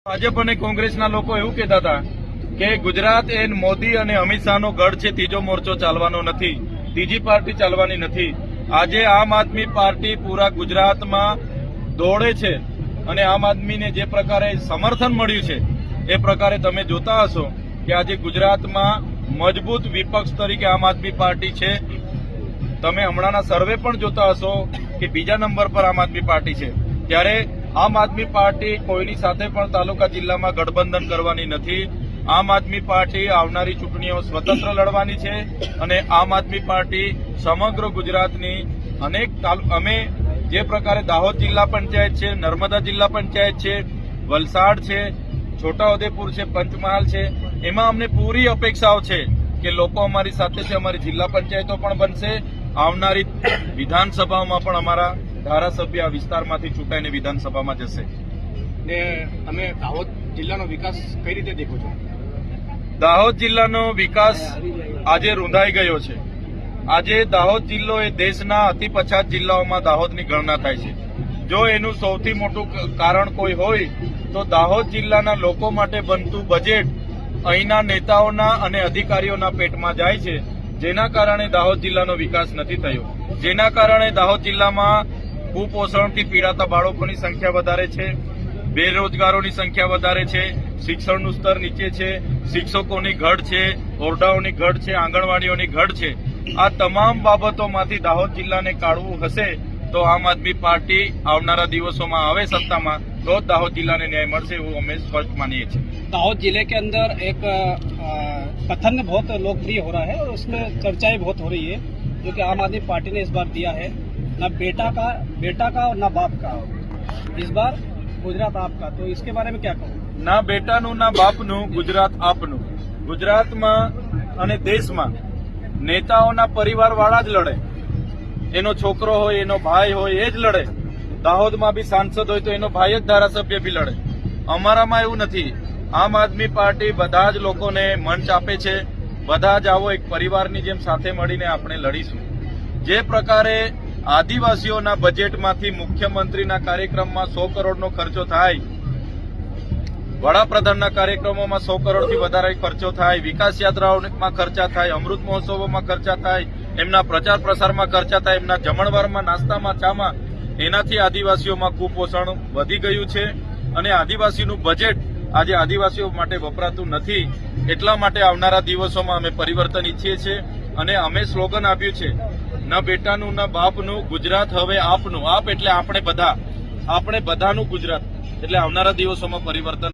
ભાજપ અને કોંગ્રેસના લોકો એવું કહેતા હતા કે ગુજરાત એ મોદી અને અમિત શાહનો ગઢ છે, ત્રીજો મોરચો ચાલવાનો નથી, ત્રીજી પાર્ટી ચાલવાની નથી. આજે આમ આદમી પાર્ટી પૂરા ગુજરાતમાં દોડે છે અને આમ આદમીને જે પ્રકારે સમર્થન મળ્યું છે એ પ્રકારે તમે જોતા હશો કે આજે ગુજરાતમાં મજબૂત વિપક્ષ તરીકે આમ આદમી પાર્ટી છે. તમે હમણાંના સર્વે પણ જોતા હશો કે બીજા નંબર પર આમ આદમી પાર્ટી છે. ત્યારે આમ આદમી પાર્ટી કોઈની સાથે પણ તાલુકા જિલ્લામાં ગઠબંધન કરવાની નથી. આમ આદમી પાર્ટી આવનારી ચૂંટણીઓ સ્વતંત્ર લડવાની છે અને આમ આદમી પાર્ટી સમગ્ર ગુજરાતની અનેક અમે જે પ્રકારે દાહોદ જિલ્લા પંચાયત છે, નર્મદા જિલ્લા પંચાયત છે, વલસાડ છે, છોટાઉદેપુર છે, પંચમહાલ છે, એમાં અમને પૂરી અપેક્ષાઓ છે કે લોકો અમારી સાથે છે. અમારી જિલ્લા પંચાયતો પણ બનશે. આવનારી વિધાનસભામાં પણ અમારા ધારાસભ્ય આ વિસ્તારમાંથી ચૂંટાઈને વિધાનસભામાં જશે. ને તમે દાહોદ જિલ્લાનો વિકાસ કઈ રીતે દેખો છો? દાહોદ જિલ્લાનો વિકાસ આજે રૂંધાઈ ગયો છે. આજે દાહોદ જિલ્લો એ દેશના અતિ પછાત જિલ્લાઓમાં દાહોદની ગણના થાય છે. જો એનું સૌથી મોટું કારણ કોઈ હોય તો દાહોદ જિલ્લાના લોકો માટે બનતું બજેટ અહીંના નેતાઓના અને અધિકારીઓના પેટમાં જાય છે, જેના કારણે દાહોદ જિલ્લાનો વિકાસ નથી થયો. જેના કારણે દાહોદ જિલ્લામાં કુપોષણથી પીડાતા બાળકોની સંખ્યા વધારે છે, બેરોજગારોની સંખ્યા વધારે છે, શિક્ષણનું સ્તર નીચે છે, શિક્ષકોની ઘટ છે, ઓરડાઓની ઘટ છે, આંગણવાડીઓની ઘટ છે. આ તમામ બાબતોમાંથી દાહોદ જિલ્લાને કાઢવું હશે તો આમ આદમી પાર્ટી આવનારા દિવસોમાં આવે સત્તામાં तो दाहोद जिला ने न्याय મળશે એવું અમે સ્પષ્ટ માનીએ છીએ. दाहोद जिले के अंदर एक कथन बहुत लोकप्रिय हो रहा है और उसमें चर्चाएं बहुत हो रही है, जो कि आम आदमी पार्टी ने इस बार दिया है ना बेटा का और ना बाप का. इस बार गुजरात आपका, तो इसके बारे में क्या कहो? ના બેટાનું ના બાપનું, ગુજરાત આપનું. ગુજરાતમાં અને દેશમાં નેતાઓના પરિવારવાળા જ લડે. એનો છોકરો હોય, એનો ભાઈ હોય એ જ લડે. દાહોદમાં બી સાંસદ હોય તો એનો ભાઈ જ ધારાસભ્ય બી લડે. અમારામાં એવું નથી. આમ આદમી પાર્ટી બધા જ લોકોને મંચ આપે છે. બધા જ આવો એક પરિવારની જેમ સાથે મળીને આપણે લડીશું. જે પ્રકારે આદિવાસીઓના બજેટમાંથી મુખ્યમંત્રીના કાર્યક્રમમાં 100 કરોડનો ખર્ચો થાય, વડાપ્રધાનના કાર્યક્રમોમાં 100 કરોડથી વધારે ખર્ચો થાય, વિકાસ યાત્રાઓમાં ખર્ચા થાય, અમૃત મહોત્સવોમાં ખર્ચા થાય, એમના પ્રચાર પ્રસારમાં ખર્ચા થાય, એમના જમણવારમાં, નાસ્તામાં, ચામાં, એનાથી આદિવાસીઓમાં કુપોષણ વધી ગયું છે અને આદિવાસીનું બજેટ આજે આદિવાસીઓ માટે વપરાતું નથી. એટલા માટે આવનારા દિવસોમાં અમે પરિવર્તન ઈચ્છીએ છીએ અને અમે સ્લોગન આપ્યું છે, ન બેટાનું ન બાપનું, ગુજરાત હવે આપનું. આપ એટલે આપણે બધાનું ગુજરાત. એટલે આવનારા દિવસોમાં પરિવર્તન